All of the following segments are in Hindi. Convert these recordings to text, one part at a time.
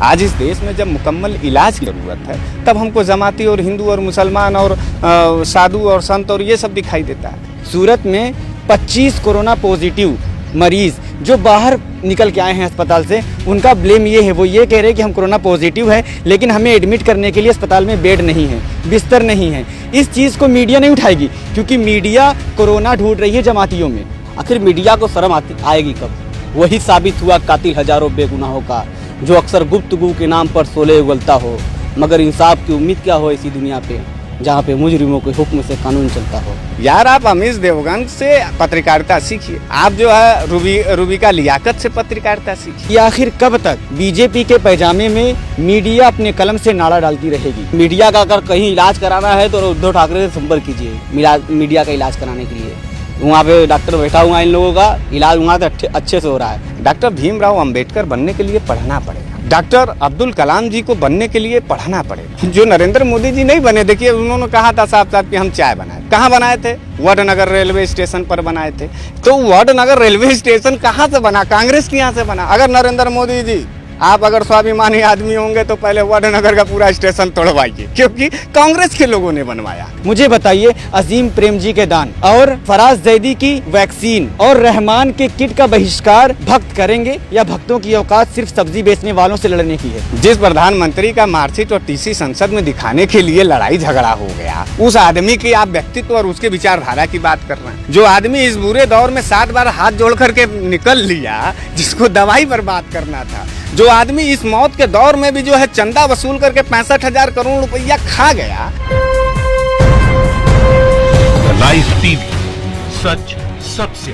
आज इस देश में जब मुकम्मल इलाज की ज़रूरत है तब हमको जमाती और हिंदू और मुसलमान और साधु और संत और ये सब दिखाई देता है। सूरत में 25 कोरोना पॉजिटिव मरीज़ जो बाहर निकल के आए हैं अस्पताल से, उनका ब्लेम ये है, वो ये कह रहे हैं कि हम कोरोना पॉजिटिव है लेकिन हमें एडमिट करने के लिए अस्पताल में बेड नहीं है, बिस्तर नहीं है। इस चीज़ को मीडिया नहीं उठाएगी क्योंकि मीडिया कोरोना ढूंढ रही है जमातियों में। आखिर मीडिया को शर्म आएगी कब? वही साबित हुआ कातिल हजारों बेगुनाहों का, जो अक्सर गुफ्तगू के नाम पर शोले उगलता हो, मगर इंसाफ की उम्मीद क्या हो इसी दुनिया पे जहाँ पे मुजरिमों के हुक्म से कानून चलता हो। यार आप अमीश देवगन से पत्रकारिता सीखिए, आप जो है रूबिका लियाकत से पत्रकारिता सीखिए। आखिर कब तक बीजेपी के पैजामे में मीडिया अपने कलम से नाड़ा डालती रहेगी? मीडिया का अगर कहीं इलाज कराना है तो उद्धव ठाकरे से संपर्क कीजिए मीडिया का इलाज कराने के लिए। वहाँ पे डॉक्टर बैठा हुआ है, इन लोगों का इलाज वहाँ से अच्छे से हो रहा है। डॉक्टर भीमराव अंबेडकर बनने के लिए पढ़ना पड़ेगा, डॉक्टर अब्दुल कलाम जी को बनने के लिए पढ़ना पड़ेगा। जो नरेंद्र मोदी जी नहीं बने, देखिए उन्होंने कहा था साफ साफ कि हम चाय बनाए। कहाँ बनाए थे? वडनगर रेलवे स्टेशन पर बनाए थे। तो वडनगर रेलवे स्टेशन कहाँ से बना? कांग्रेस के यहाँ से बना। अगर नरेंद्र मोदी जी आप अगर स्वाभिमानी आदमी होंगे तो पहले वडनगर का पूरा स्टेशन तोड़वाइए, क्योंकि कांग्रेस के लोगों ने बनवाया। मुझे बताइए, अजीम प्रेमजी के दान और फराज जैदी की वैक्सीन और रहमान के किट का बहिष्कार भक्त करेंगे या भक्तों की औकात सिर्फ सब्जी बेचने वालों से लड़ने की है? जिस प्रधानमंत्री का मार्कशीट और टीसी संसद में दिखाने के लिए लड़ाई झगड़ा हो गया, उस आदमी की आप व्यक्तित्व और उसके विचारधारा की बात कर रहे हैं। जो आदमी इस बुरे दौर में 7 बार हाथ जोड़ करके निकल लिया, जिसको दवाई पर बात करना था, जो आदमी इस मौत के दौर में भी जो है चंदा वसूल करके 65,000 करोड़ रुपया खा गया। लाइव टीवी, सच सबसे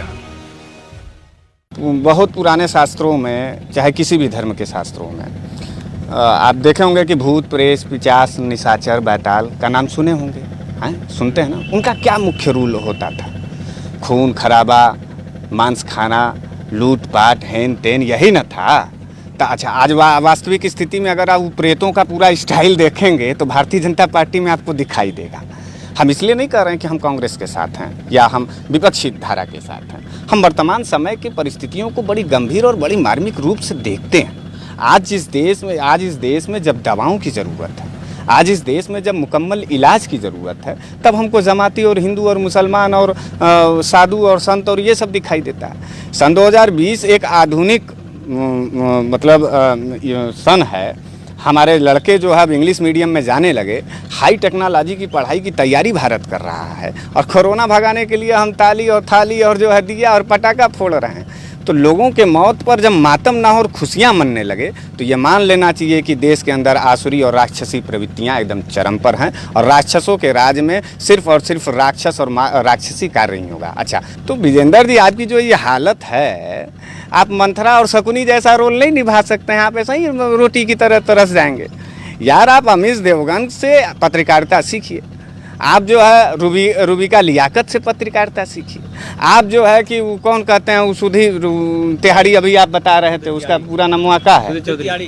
बहुत पुराने शास्त्रों में, चाहे किसी भी धर्म के शास्त्रों में, आप देखे होंगे कि भूत प्रेत पिशाच निशाचर बैताल का नाम सुने होंगे, हैं? सुनते हैं ना? उनका क्या मुख्य रूल होता था? खून खराबा, मांस खाना, लूटपाट, हेन तेन, यही न था? अच्छा, आज वास्तविक स्थिति में अगर आप प्रेतों का पूरा स्टाइल देखेंगे तो भारतीय जनता पार्टी में आपको दिखाई देगा। हम इसलिए नहीं कह रहे हैं कि हम कांग्रेस के साथ हैं या हम विपक्षी धारा के साथ हैं। हम वर्तमान समय की परिस्थितियों को बड़ी गंभीर और बड़ी मार्मिक रूप से देखते हैं। आज इस देश में जब दवाओं की ज़रूरत है, आज इस देश में जब मुकम्मल इलाज की ज़रूरत है, तब हमको जमाती और हिंदू और मुसलमान और साधु और संत और ये सब दिखाई देता है। सन 2020 एक आधुनिक सन है। हमारे लड़के जो है अब इंग्लिश मीडियम में जाने लगे, हाई टेक्नोलॉजी की पढ़ाई की तैयारी भारत कर रहा है, और कोरोना भगाने के लिए हम ताली और थाली और जो है दिया और पटाखा फोड़ रहे हैं। तो लोगों के मौत पर जब मातम ना हो और खुशियां मनने लगे तो ये मान लेना चाहिए कि देश के अंदर आसुरी और राक्षसी प्रवृत्तियां एकदम चरम पर हैं, और राक्षसों के राज में सिर्फ और सिर्फ राक्षस और राक्षसी कार्य नहीं होगा। अच्छा, तो विजेंद्र जी आपकी जो ये हालत है, आप मंथरा और शकुनी जैसा रोल नहीं निभा सकते हैं, आप ऐसा ही रोटी की तरह तरस जाएंगे। यार आप अमीश देवगन से पत्रकारिता सीखिए, आप जो है रूबिका लियाकत से पत्रकारिता सीखिए। आप जो है कि वो कौन कहते हैं, वो सुधी तिहाड़ी, अभी आप बता रहे थे, उसका पूरा नाम क्या है?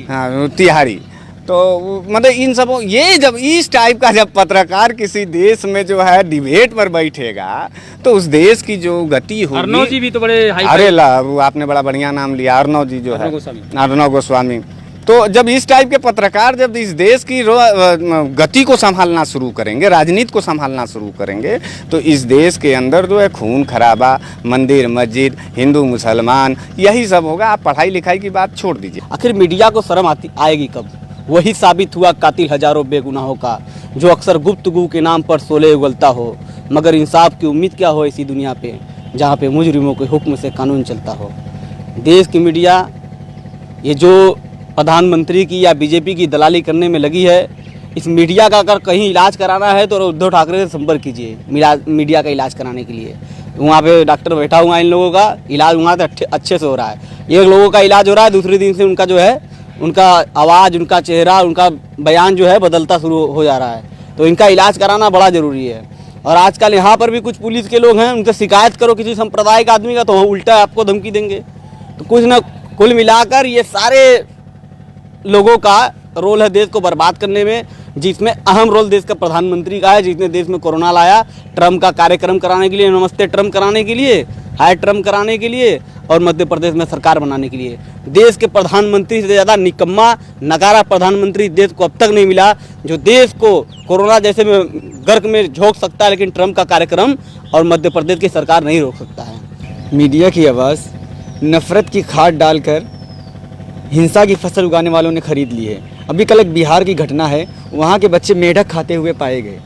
हाँ, तिहाड़ी। तो मतलब इन सब ये जब इस टाइप का जब पत्रकार किसी देश में जो है डिबेट पर बैठेगा तो उस देश की जो गति होगी। अर्णव जी भी तो बड़े अरे वो आपने बड़ा बढ़िया नाम लिया, अर्णव जी जो है, अर्णव गोस्वामी। तो जब इस टाइप के पत्रकार जब इस देश की गति को संभालना शुरू करेंगे, राजनीति को संभालना शुरू करेंगे, तो इस देश के अंदर जो है खून खराबा, मंदिर मस्जिद, हिंदू मुसलमान, यही सब होगा। आप पढ़ाई लिखाई की बात छोड़ दीजिए। आखिर मीडिया को शर्म आएगी कब? वही साबित हुआ कातिल हजारों बेगुनाहों का, जो अक्सर गुफ्तगू के नाम पर शोले उगलता हो, मगर इंसाफ की उम्मीद क्या हो इसी दुनिया पे जहाँ पे मुजरिमों के हुक्म से कानून चलता हो। देश की मीडिया ये जो प्रधानमंत्री की या बीजेपी की दलाली करने में लगी है, इस मीडिया का अगर कहीं इलाज कराना है तो उद्धव ठाकरे से संपर्क कीजिए मीडिया का इलाज कराने के लिए। वहाँ पे डॉक्टर बैठा हुआ है, इन लोगों का इलाज वहाँ से अच्छे से हो रहा है। एक लोगों का इलाज हो रहा है, दूसरे दिन से उनका जो है, उनका आवाज़, उनका चेहरा, उनका बयान जो है बदलता शुरू हो जा रहा है। तो इनका इलाज कराना बड़ा ज़रूरी है। और आजकल यहाँ पर भी कुछ पुलिस के लोग हैं, उनसे शिकायत करो किसी संप्रदाय का आदमी का तो उल्टा आपको धमकी देंगे। तो कुछ न कुल मिलाकर ये सारे लोगों का रोल है देश को बर्बाद करने में, जिसमें अहम रोल देश का प्रधानमंत्री का है, जिसने देश में कोरोना लाया, ट्रम्प का कार्यक्रम कराने के लिए, नमस्ते ट्रम्प कराने के लिए, हाई टर्म कराने के लिए और मध्य प्रदेश में सरकार बनाने के लिए। देश के प्रधानमंत्री से ज़्यादा निकम्मा नकारा प्रधानमंत्री देश को अब तक नहीं मिला, जो देश को कोरोना जैसे में गर्क में झोंक सकता है, लेकिन ट्रंप का कार्यक्रम और मध्य प्रदेश की सरकार नहीं रोक सकता है। मीडिया की आवाज़ नफ़रत की खाद डालकर हिंसा की फसल उगाने वालों ने खरीद ली है। अभी कल एक बिहार की घटना है, वहाँ के बच्चे मेढक खाते हुए पाए गए।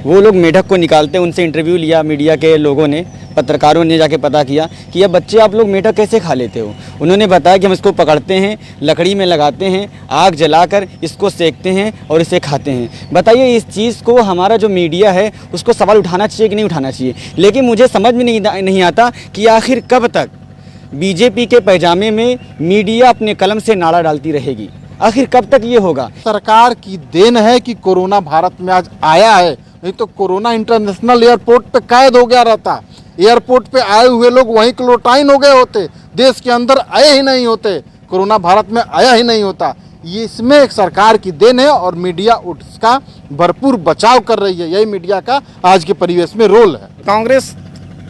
वो लोग मेढक को निकालते, उनसे इंटरव्यू लिया मीडिया के लोगों ने, पत्रकारों ने जाके पता किया कि ये बच्चे आप लोग मेढक कैसे खा लेते हो। उन्होंने बताया कि हम इसको पकड़ते हैं, लकड़ी में लगाते हैं, आग जलाकर इसको सेकते हैं और इसे खाते हैं। बताइए इस चीज़ को हमारा जो मीडिया है उसको सवाल उठाना चाहिए कि नहीं उठाना चाहिए। लेकिन मुझे समझ में नहीं आता कि आखिर कब तक बीजेपी के पैजामे में मीडिया अपने कलम से नारा डालती रहेगी, आखिर कब तक ये होगा। सरकार की देन है कि कोरोना भारत में आज आया है, नहीं तो कोरोना इंटरनेशनल एयरपोर्ट पे कैद हो गया रहता। एयरपोर्ट पे आए हुए लोग वहीं क्लोटाइन हो गए होते, देश के अंदर आए ही नहीं होते, कोरोना भारत में आया ही नहीं होता। ये इसमें एक सरकार की देन है और मीडिया उसका भरपूर बचाव कर रही है। यही मीडिया का आज के परिवेश में रोल है। कांग्रेस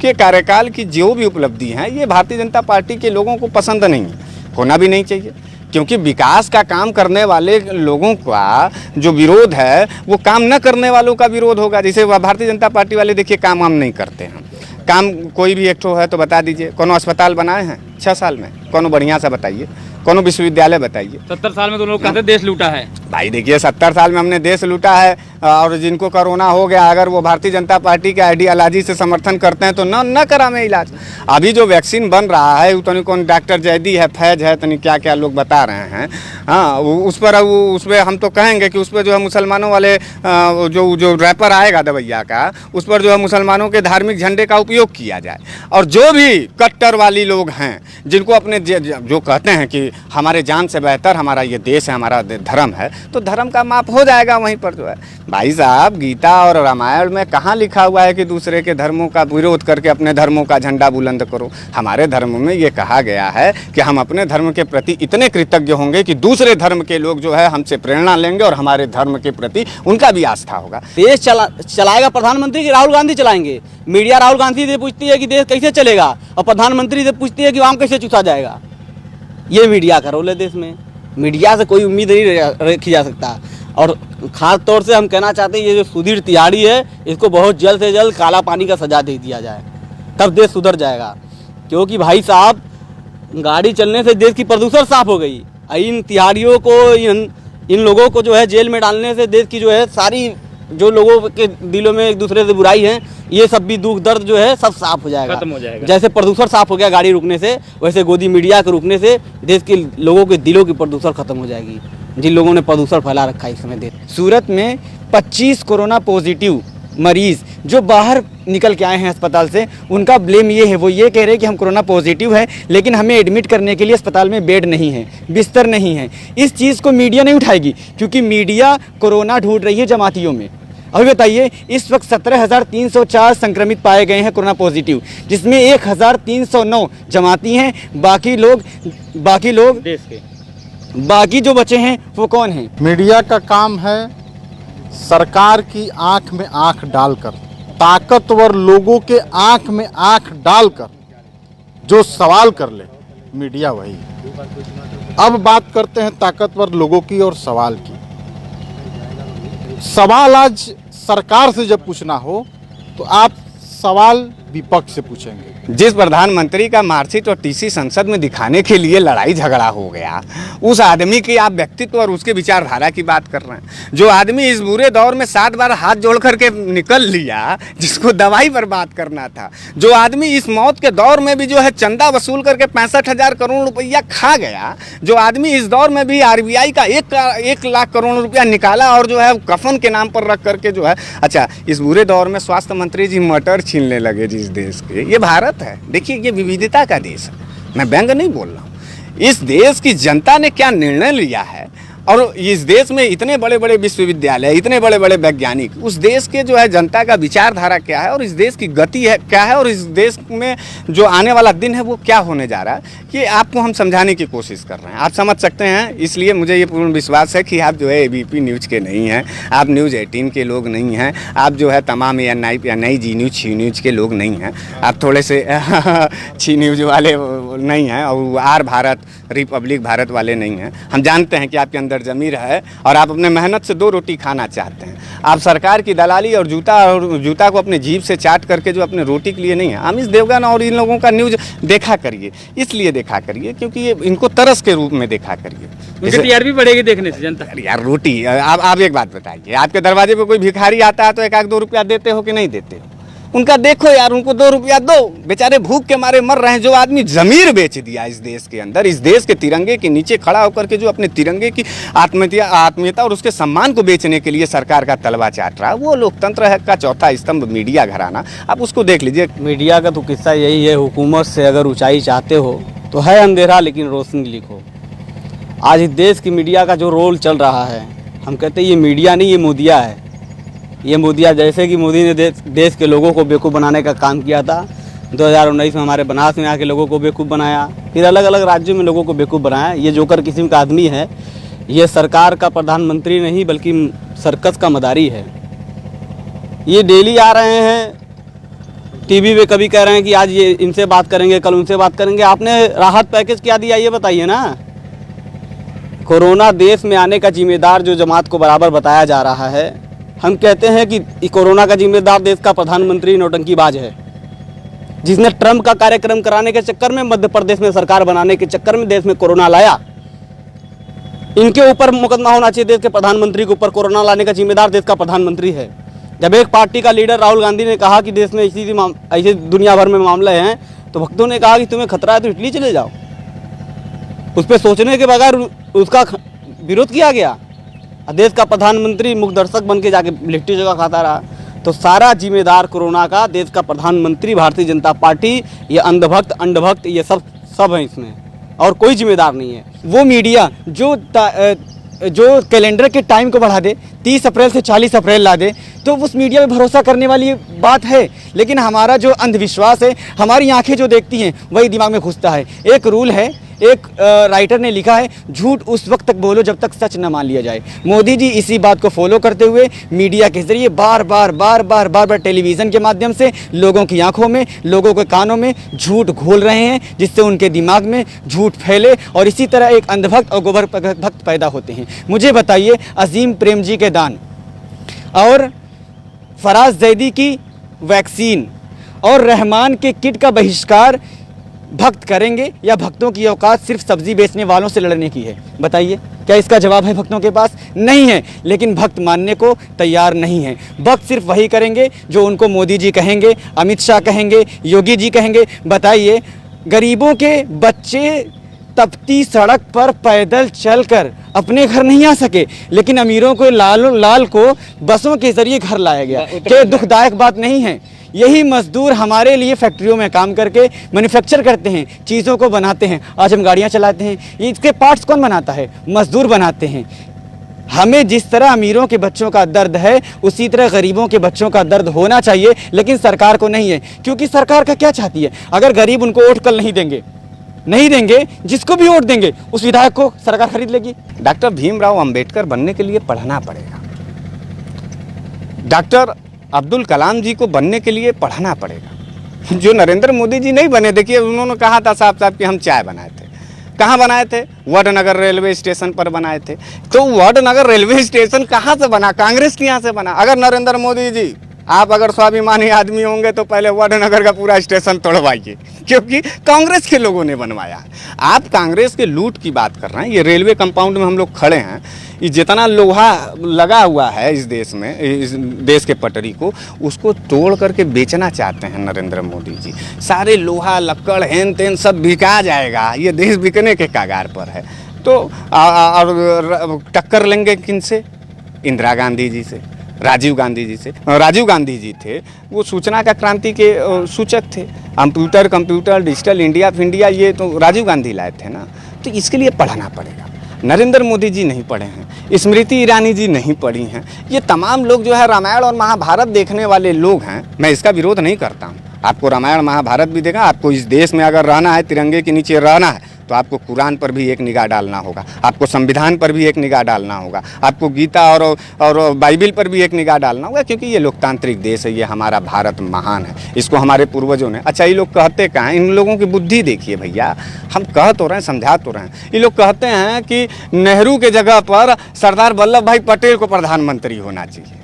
के कार्यकाल की जो भी उपलब्धि हैं ये भारतीय जनता पार्टी के लोगों को पसंद नहीं है, होना भी नहीं चाहिए, क्योंकि विकास का काम करने वाले लोगों का जो विरोध है वो काम न करने वालों का विरोध होगा। जैसे भारतीय जनता पार्टी वाले देखिए काम वाम नहीं करते हैं, काम कोई भी एक ठो है तो बता दीजिए, कोनो अस्पताल बनाए हैं 6 साल में, कोनो बढ़िया सा बताइए, कोनो विश्वविद्यालय बताइए। 70 साल में तो लोग कहते देश लूटा है। भाई देखिए 70 साल में हमने देश लूटा है, और जिनको कोरोना हो गया अगर वो भारतीय जनता पार्टी के आइडियोलॉजी से समर्थन करते हैं तो न करावें इलाज। अभी जो वैक्सीन बन रहा है तो कौन डॉक्टर जैदी है, फैज है, तो क्या क्या लोग बता रहे हैं। हाँ उस पर हम तो कहेंगे कि उस पर जो है मुसलमानों वाले जो रैपर आएगा दवैया का, उस पर जो है मुसलमानों के धार्मिक झंडे का उपयोग किया जाए। और जो भी कट्टर वाली लोग हैं जिनको अपने जो कहते हैं कि हमारे जान से बेहतर हमारा ये देश है, हमारा धर्म है, तो धर्म का माप हो जाएगा वहीं पर जो है। भाई साहब गीता और रामायण में कहाँ लिखा हुआ है कि दूसरे के धर्मों का विरोध करके अपने धर्मों का झंडा बुलंद करो। हमारे धर्म में ये कहा गया है कि हम अपने धर्म के प्रति इतने कृतज्ञ होंगे कि दूसरे धर्म के लोग जो है हमसे प्रेरणा लेंगे और हमारे धर्म के प्रति उनका भी आस्था होगा। देश चलाएगा प्रधानमंत्री की राहुल गांधी चलाएंगे। मीडिया राहुल गांधी से पूछती है कि देश कैसे चलेगा और प्रधानमंत्री से पूछती है कि आम कैसे चूसा जाएगा। ये मीडिया का रोल है देश में। मीडिया से कोई उम्मीद नहीं रखी जा सकता। और खास तौर से हम कहना चाहते हैं ये जो सुधीर तिवारी है इसको बहुत जल्द से जल्द काला पानी का सजा दे दिया जाए, तब देश सुधर जाएगा। क्योंकि भाई साहब गाड़ी चलने से देश की प्रदूषण साफ हो गई। इन तिहाड़ियों को इन लोगों को जो है जेल में डालने से देश की जो है सारी जो लोगों के दिलों में एक दूसरे से बुराई है ये सब भी दुख दर्द जो है सब साफ हो जाएगा, खत्म हो जाएगा। जैसे प्रदूषण साफ हो गया गाड़ी रुकने से, वैसे गोदी मीडिया के रुकने से देश के लोगों के दिलों की प्रदूषण खत्म हो जाएगी, जिन लोगों ने प्रदूषण फैला रखा है इस समय देश। सूरत में 25 कोरोना पॉजिटिव मरीज जो बाहर निकल के आए हैं अस्पताल से, उनका ब्लेम ये है, वो ये कह रहे हैं कि हम कोरोना पॉजिटिव है लेकिन हमें एडमिट करने के लिए अस्पताल में बेड नहीं है, बिस्तर नहीं है। इस चीज़ को मीडिया नहीं उठाएगी क्योंकि मीडिया कोरोना ढूंढ रही है जमातियों में। अभी बताइए इस वक्त 17,304 संक्रमित पाए गए हैं कोरोना पॉजिटिव, जिसमें 1,309 जमाती हैं। बाकी लोग देश के बाकी जो बचे हैं वो कौन हैं? मीडिया का काम है सरकार की आंख में आंख डालकर, ताकतवर लोगों के आंख में आंख डालकर जो सवाल कर ले, मीडिया वही। अब बात करते हैं ताकतवर लोगों की और सवाल की। सवाल आज सरकार से जब पूछना हो तो आप सवाल विपक्ष से पूछेंगे। जिस प्रधानमंत्री का मार्कशीट और टीसी संसद में दिखाने के लिए लड़ाई झगड़ा हो गया, उस आदमी की आप व्यक्तित्व और उसके विचारधारा की बात कर रहे हैं। जो आदमी इस बुरे दौर में 7 बार हाथ जोड़ करके निकल लिया, जिसको दवाई पर बात करना था, जो आदमी इस मौत के दौर में भी जो है चंदा वसूल करके 65,000 करोड़ रुपया खा गया, जो आदमी इस दौर में भी RBI का 1 लाख करोड़ रुपया निकाला और जो है कफन के नाम पर रख करके जो है, अच्छा इस बुरे दौर में स्वास्थ्य मंत्री जी मटर छीनने लगे जिस देश के। ये भारत है, देखिए ये विविधता का देश है, मैं व्यंग नहीं बोल रहा हूँ। इस देश की जनता ने क्या निर्णय लिया है और इस देश में इतने बड़े बड़े विश्वविद्यालय, इतने बड़े बड़े वैज्ञानिक, उस देश के जो है जनता का विचारधारा क्या है और इस देश की गति है क्या है और इस देश में जो आने वाला दिन है वो क्या होने जा रहा है, ये आपको हम समझाने की कोशिश कर रहे हैं। आप समझ सकते हैं, इसलिए मुझे ये पूर्ण विश्वास है कि आप जो है एबीपी न्यूज़ के नहीं हैं, आप न्यूज़ 18 के लोग नहीं हैं, आप जो है तमाम NI जी न्यूज़, छी न्यूज़ के लोग नहीं हैं, आप थोड़े से छी न्यूज़ वाले नहीं हैं और आर भारत, रिपब्लिक भारत वाले नहीं हैं। हम जानते हैं कि आपके अंदर ज़मीर है और आप अपने मेहनत से 2 रोटी खाना चाहते हैं। आप सरकार की दलाली और जूता को अपने जीभ से चाट करके जो अपने रोटी के लिए नहीं है। अमित देवगन और इन लोगों का न्यूज़ देखा करिए, इसलिए देखा करिए क्योंकि ये इनको तरस के रूप में देखा करिए। उनकी टीआरपी बढ़ेगी देखने से जनता। यार रोटी, आप एक बात बताइए, आपके दरवाजे पे कोई भिखारी आता है तो 1-2 रुपया देते हो कि नहीं देते हो? उनका देखो यार, उनको 2 रुपया दो, बेचारे भूख के मारे मर रहे हैं। जो आदमी ज़मीर बेच दिया इस देश के अंदर, इस देश के तिरंगे के नीचे खड़ा होकर के जो अपने तिरंगे की आत्मीयता और उसके सम्मान को बेचने के लिए सरकार का तलवा चाट रहा है, वो लोकतंत्र है का चौथा स्तंभ मीडिया घराना। आप उसको देख लीजिए। मीडिया का तो किस्सा यही है, हुकूमत से अगर ऊंचाई चाहते हो तो है अंधेरा लेकिन रोशनी लिखो। आज इस देश की मीडिया का जो रोल चल रहा है, हम कहते हैं ये मीडिया नहीं, ये मोदिया है। ये मोदिया, जैसे कि मोदी ने देश के लोगों को बेवकूफ़ बनाने का काम किया था। 2019 में हमारे बनारस में आके लोगों को बेवकूफ़ बनाया, फिर अलग अलग राज्यों में लोगों को बेवकूफ़ बनाया। ये जोकर किस्म का आदमी है, ये सरकार का प्रधानमंत्री नहीं बल्कि सर्कस का मदारी है। ये डेली आ रहे हैं टीवी पे, कभी कह रहे हैं कि आज ये इनसे बात करेंगे, कल उनसे बात करेंगे। आपने राहत पैकेज क्या दिया ये बताइए ना। कोरोना देश में आने का जिम्मेदार जो जमात को बराबर बताया जा रहा है, हम कहते हैं कि कोरोना का जिम्मेदार देश का प्रधानमंत्री नौटंकीबाज है, जिसने ट्रम्प का कार्यक्रम कराने के चक्कर में, मध्य प्रदेश में सरकार बनाने के चक्कर में देश में कोरोना लाया। इनके ऊपर मुकदमा होना चाहिए, देश के प्रधानमंत्री के ऊपर। कोरोना लाने का जिम्मेदार देश का प्रधानमंत्री है। जब एक पार्टी का लीडर राहुल गांधी ने कहा कि देश में ऐसे दुनिया भर में मामले हैं, तो भक्तों ने कहा कि तुम्हें खतरा है तो इटली चले जाओ। उस पर सोचने के बगैर उसका विरोध किया गया। देश का प्रधानमंत्री मुख दर्शक बन के जाके लिट्टी जगह खाता रहा। तो सारा जिम्मेदार कोरोना का देश का प्रधानमंत्री, भारतीय जनता पार्टी, ये अंधभक्त, अंडभक्त, ये सब है इसमें, और कोई जिम्मेदार नहीं है। वो मीडिया जो कैलेंडर के टाइम को बढ़ा दे, 30 अप्रैल से 40 अप्रैल ला दे, तो उस मीडिया पे भरोसा करने वाली बात है। लेकिन हमारा जो अंधविश्वास है, हमारी आंखें जो देखती हैं वही दिमाग में घुसता है। एक रूल है, एक राइटर ने लिखा है, झूठ उस वक्त तक बोलो जब तक सच न मान लिया जाए। मोदी जी इसी बात को फॉलो करते हुए मीडिया के जरिए बार बार टेलीविज़न के माध्यम से लोगों की आंखों में, लोगों के कानों में झूठ घोल रहे हैं, जिससे उनके दिमाग में झूठ फैले और इसी तरह एक अंधभक्त और गोबर भक्त पैदा होते हैं। मुझे बताइए, अजीम प्रेम जी के दान और फराज जैदी की वैक्सीन और रहमान के किट का बहिष्कार भक्त करेंगे या भक्तों की औकात सिर्फ सब्जी बेचने वालों से लड़ने की है? बताइए, क्या इसका जवाब है भक्तों के पास? नहीं है। लेकिन भक्त मानने को तैयार नहीं है। भक्त सिर्फ वही करेंगे जो उनको मोदी जी कहेंगे, अमित शाह कहेंगे, योगी जी कहेंगे। बताइए, गरीबों के बच्चे तपती सड़क पर पैदल चलकर अपने घर नहीं आ सके, लेकिन अमीरों को लाल को बसों के जरिए घर लाया गया। क्या दुखदायक बात नहीं है? यही मजदूर हमारे लिए फैक्ट्रियों में काम करके मैन्युफैक्चर करते हैं, चीज़ों को बनाते हैं। आज हम गाड़ियाँ चलाते हैं, इसके पार्ट्स कौन बनाता है? मजदूर बनाते हैं। हमें जिस तरह अमीरों के बच्चों का दर्द है, उसी तरह गरीबों के बच्चों का दर्द होना चाहिए, लेकिन सरकार को नहीं है। क्योंकि सरकार का क्या चाहती है? अगर गरीब उनको वोट कल नहीं देंगे, जिसको भी वोट देंगे उस विधायक को सरकार खरीद लेगी। डॉक्टर भीमराव अंबेडकर बनने के लिए पढ़ना पड़ेगा। डॉक्टर अब्दुल कलाम जी को बनने के लिए पढ़ना पड़ेगा। जो नरेंद्र मोदी जी नहीं बने, देखिए उन्होंने कहा था साफ साफ कि हम चाय बनाए थे। कहाँ बनाए थे? वडनगर रेलवे स्टेशन पर बनाए थे। तो वडनगर रेलवे स्टेशन कहाँ से बना? कांग्रेस के यहाँ से बना। अगर नरेंद्र मोदी जी आप अगर स्वाभिमानी आदमी होंगे तो पहले वडनगर का पूरा स्टेशन तोड़वाइए, क्योंकि कांग्रेस के लोगों ने बनवाया। आप कांग्रेस के लूट की बात कर रहे हैं। ये रेलवे कंपाउंड में हम लोग खड़े हैं, ये जितना लोहा लगा हुआ है इस देश में, इस देश के पटरी को, उसको तोड़ करके बेचना चाहते हैं नरेंद्र मोदी जी। सारे लोहा लक्कड़ हेन तेन सब बिका जाएगा, ये देश बिकने के कगार पर है। तो और टक्कर लेंगे किनसे? इंदिरा गांधी जी से, राजीव गांधी जी से। राजीव गांधी जी थे वो सूचना का क्रांति के सूचक थे। कंप्यूटर डिजिटल इंडिया, ये तो राजीव गांधी लाए थे ना। तो इसके लिए पढ़ना पड़ेगा। नरेंद्र मोदी जी नहीं पढ़े हैं, स्मृति ईरानी जी नहीं पढ़ी हैं। ये तमाम लोग जो है रामायण और महाभारत देखने वाले लोग हैं। मैं इसका विरोध नहीं करता हूँ, आपको रामायण महाभारत भी देखा। आपको इस देश में अगर रहना है, तिरंगे के नीचे रहना है, तो आपको कुरान पर भी एक निगाह डालना होगा, आपको संविधान पर भी एक निगाह डालना होगा, आपको गीता और बाइबिल पर भी एक निगाह डालना होगा, क्योंकि ये लोकतांत्रिक देश है, ये हमारा भारत महान है। इसको हमारे पूर्वजों ने, अच्छा ये लोग कहते कहाँ हैं, इन लोगों की बुद्धि देखिए भैया, हम कह तो रहे हैं, समझा तो रहे हैं। ये लोग कहते हैं कि नेहरू के जगह पर सरदार वल्लभ भाई पटेल को प्रधानमंत्री होना चाहिए।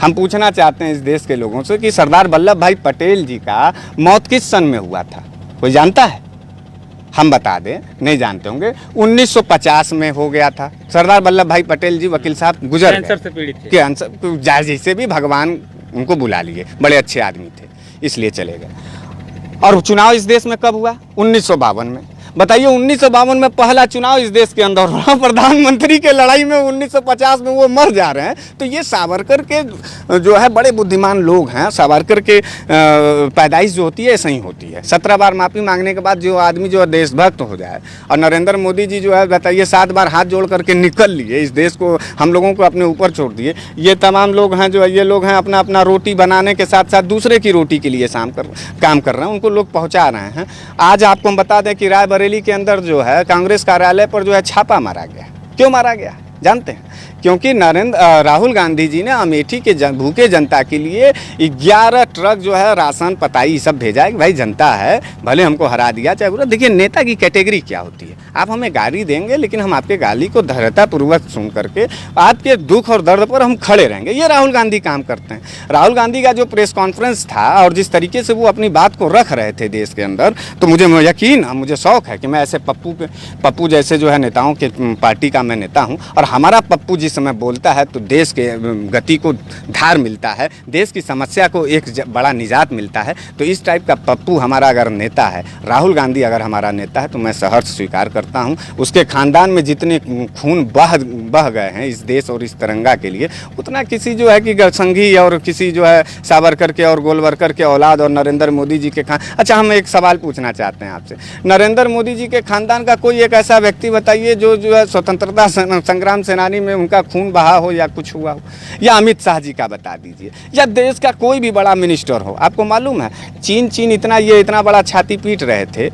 हम पूछना चाहते हैं इस देश के लोगों से कि सरदार वल्लभ भाई पटेल जी का मौत किस सन में हुआ था, कोई जानता है? हम बता दें, नहीं जानते होंगे। 1950 में हो गया था। सरदार वल्लभ भाई पटेल जी वकील साहब गुजर कैंसर से पीड़ित थे। कैंसर जैसे भी भगवान उनको बुला लिए, बड़े अच्छे आदमी थे, इसलिए चले गए। और चुनाव इस देश में कब हुआ? 1952 में। बताइए 1952 में पहला चुनाव इस देश के अंदर हुआ, प्रधानमंत्री के लड़ाई में 1950 में वो मर जा रहे हैं। तो ये सावरकर के जो है बड़े बुद्धिमान लोग हैं। सावरकर के पैदाइश जो होती है ऐसे ही होती है। 17 बार माफ़ी मांगने के बाद जो आदमी जो है देशभक्त हो जाए, और नरेंद्र मोदी जी जो है बताइए 7 बार हाथ जोड़ करके निकल लिए, इस देश को हम लोगों को अपने ऊपर छोड़ दिए। ये तमाम लोग हैं जो ये लोग हैं अपना अपना रोटी बनाने के साथ साथ दूसरे की रोटी के लिए काम कर रहे हैं, उनको लोग पहुँचा रहे हैं। आज आपको हम बता दें कि रायबरेली के अंदर जो है कांग्रेस कार्यालय पर जो है छापा मारा गया। क्यों मारा गया जानते हैं? क्योंकि राहुल गांधी जी ने अमेठी के भूखे जनता के लिए 11 ट्रक जो है राशन पताई सब भेजा है कि भाई जनता है, भले हमको हरा दिया चाहे बुरा। देखिए नेता की कैटेगरी क्या होती है, आप हमें गाली देंगे लेकिन हम आपके गाली को धैर्यतापूर्वक सुन करके आपके दुख और दर्द पर हम खड़े रहेंगे। ये राहुल गांधी काम करते हैं। राहुल गांधी का जो प्रेस कॉन्फ्रेंस था और जिस तरीके से वो अपनी बात को रख रहे थे देश के अंदर, तो मुझे यकीन, मुझे शौक है कि मैं ऐसे पप्पू जैसे जो है नेताओं के पार्टी का मैं नेता हूँ, और हमारा पप्पू जिस समय बोलता है तो देश के गति को धार मिलता है, देश की समस्या को एक बड़ा निजात मिलता है। तो इस टाइप का पप्पू हमारा अगर नेता है, राहुल गांधी अगर हमारा नेता है, तो मैं सहर्ष स्वीकार करता हूं। उसके खानदान में जितने खून बह गए हैं इस देश और इस तिरंगा के लिए, उतना किसी जो है कि संघी और किसी जो है सावरकर के और गोलवरकर के औलाद और नरेंद्र मोदी जी के अच्छा हम एक सवाल पूछना चाहते हैं आपसे, नरेंद्र मोदी जी के खानदान का कोई एक ऐसा व्यक्ति बताइए जो है स्वतंत्रता संग्राम सेनानी में उनका खून बहा हो या कुछ हुआ हो, या अमित शाह जी का बता दीजिए, या देश का कोई भी बड़ा मिनिस्टर हो। आपको मालूम है चीन इतना बड़ा छाती पीट रहे थे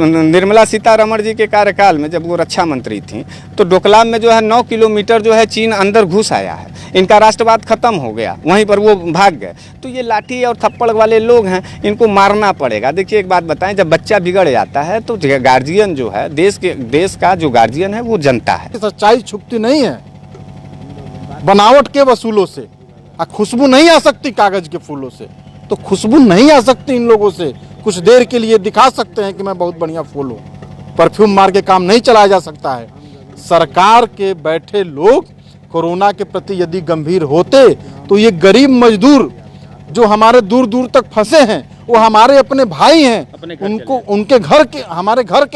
निर्मला सीतारमण जी के कार्यकाल में, जब वो रक्षा मंत्री थी, तो डोकलाम में जो है 9 किलोमीटर जो है चीन अंदर घुस आया है। इनका राष्ट्रवाद खत्म हो गया, वहीं पर वो भाग गए। तो ये लाठी और थप्पड़ वाले लोग हैं, इनको मारना पड़ेगा। देखिए एक बात बताएं, जब बच्चा बिगड़ जाता है तो गार्जियन जो है देश का जो गार्जियन है वो जनता है। सच्चाई छुपती नहीं है बनावट के वसूलों से। खुशबू नहीं आ सकती कागज के फूलों से, तो खुशबू नहीं आ सकती इन लोगों से। कुछ देर के लिए दिखा सकते हैं कि मैं बहुत बढ़िया फूल हूँ, परफ्यूम मार के काम नहीं चलाया जा सकता है। सरकार के बैठे लोग कोरोना के प्रति यदि गंभीर होते तो ये गरीब मजदूर जो हमारे दूर दूर तक फंसे हैं, वो हमारे अपने भाई हैं, उनको उनके घर के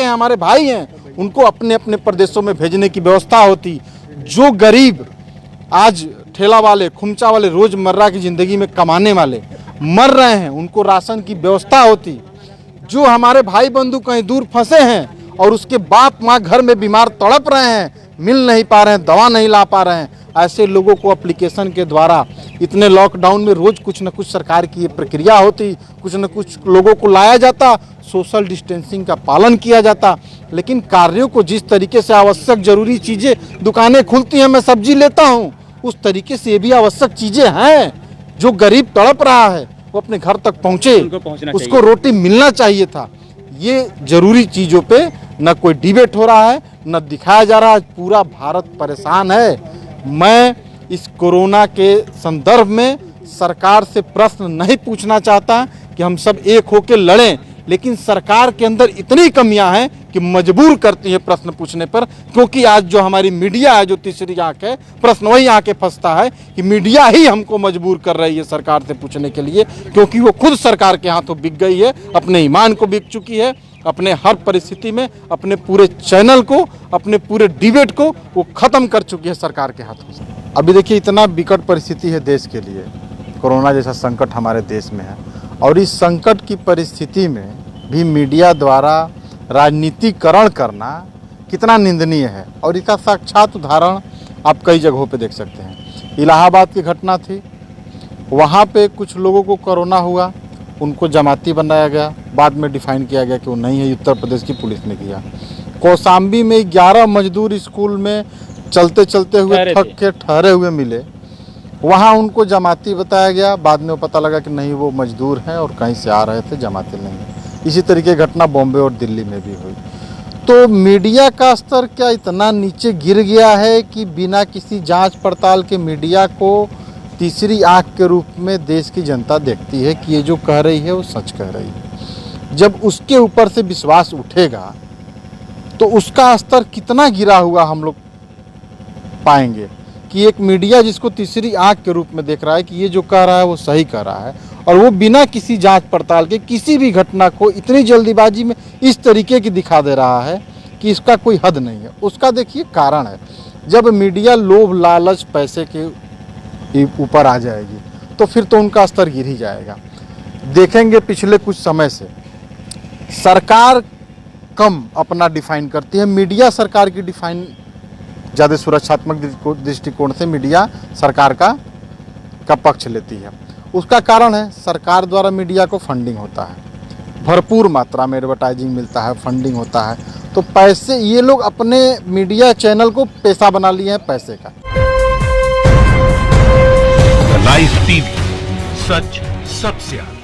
हमारे भाई हैं, उनको अपने अपने प्रदेशों में भेजने की व्यवस्था होती। जो गरीब आज ठेला वाले, खुमचा वाले, रोजमर्रा की जिंदगी में कमाने वाले मर रहे हैं, उनको राशन की व्यवस्था होती। जो हमारे भाई बंधु कहीं दूर फंसे हैं और उसके बाप माँ घर में बीमार तड़प रहे हैं, मिल नहीं पा रहे हैं, दवा नहीं ला पा रहे हैं, ऐसे लोगों को एप्लीकेशन के द्वारा इतने लॉकडाउन में रोज कुछ न कुछ सरकार की ये प्रक्रिया होती, कुछ न कुछ लोगों को लाया जाता, सोशल डिस्टेंसिंग का पालन किया जाता। लेकिन कार्यों को जिस तरीके से आवश्यक जरूरी चीज़ें, दुकानें खुलती हैं, मैं सब्जी लेता हूँ, उस तरीके से ये भी आवश्यक चीज़ें हैं। जो गरीब तड़प रहा है वो अपने घर तक पहुँचे, उसको रोटी मिलना चाहिए था। ये जरूरी चीज़ों पे न कोई डिबेट हो रहा है, न दिखाया जा रहा है। पूरा भारत परेशान है। मैं इस कोरोना के संदर्भ में सरकार से प्रश्न नहीं पूछना चाहता कि हम सब एक होकर लड़ें, लेकिन सरकार के अंदर इतनी कमियां हैं कि मजबूर करती है प्रश्न पूछने पर। क्योंकि आज जो हमारी मीडिया है, जो तीसरी आंख है, प्रश्न वही आके फंसता है कि मीडिया ही हमको मजबूर कर रही है सरकार से पूछने के लिए, क्योंकि वो खुद सरकार के हाथों बिक गई है, अपने ईमान को बिक चुकी है, अपने हर परिस्थिति में अपने पूरे चैनल को, अपने पूरे डिबेट को वो ख़त्म कर चुकी है सरकार के हाथों से। अभी देखिए इतना विकट परिस्थिति है देश के लिए, कोरोना जैसा संकट हमारे देश में है, और इस संकट की परिस्थिति में भी मीडिया द्वारा राजनीतिकरण करना, कितना निंदनीय है। और इसका साक्षात उदाहरण आप कई जगहों पे देख सकते हैं। इलाहाबाद की घटना थी, वहाँ पे कुछ लोगों को कोरोना हुआ, उनको जमाती बनाया गया, बाद में डिफाइन किया गया कि वो नहीं है, उत्तर प्रदेश की पुलिस ने किया। कौशाम्बी में 11 मजदूर स्कूल में चलते चलते हुए थक के ठहरे हुए मिले, वहाँ उनको जमाती बताया गया, बाद में पता लगा कि नहीं वो मजदूर हैं और कहीं से आ रहे थे, जमाती नहीं है। इसी तरीके की घटना बॉम्बे और दिल्ली में भी हुई। तो मीडिया का स्तर क्या इतना नीचे गिर गया है कि बिना किसी जांच पड़ताल के मीडिया को तीसरी आंख के रूप में देश की जनता देखती है कि ये जो कह रही है वो सच कह रही है। जब उसके ऊपर से विश्वास उठेगा तो उसका स्तर कितना गिरा हुआ हम लोग पाएंगे कि एक मीडिया जिसको तीसरी आंख के रूप में देख रहा है कि ये जो कह रहा है वो सही कह रहा है, और वो बिना किसी जांच पड़ताल के किसी भी घटना को इतनी जल्दीबाजी में इस तरीके की दिखा दे रहा है कि इसका कोई हद नहीं है। उसका देखिए कारण है, जब मीडिया लोभ लालच पैसे के ऊपर आ जाएगी तो फिर तो उनका स्तर गिर ही जाएगा। देखेंगे पिछले कुछ समय से सरकार कम अपना डिफाइन करती है, मीडिया सरकार की डिफाइन ज़्यादा सुरक्षात्मक दृष्टिकोण से मीडिया सरकार का पक्ष लेती है। उसका कारण है सरकार द्वारा मीडिया को फंडिंग होता है, भरपूर मात्रा में एडवर्टाइजिंग मिलता है, फंडिंग होता है, तो पैसे ये लोग अपने मीडिया चैनल को पैसा बना लिए हैं पैसे का। लाइव टीवी, सच सबसे आगे।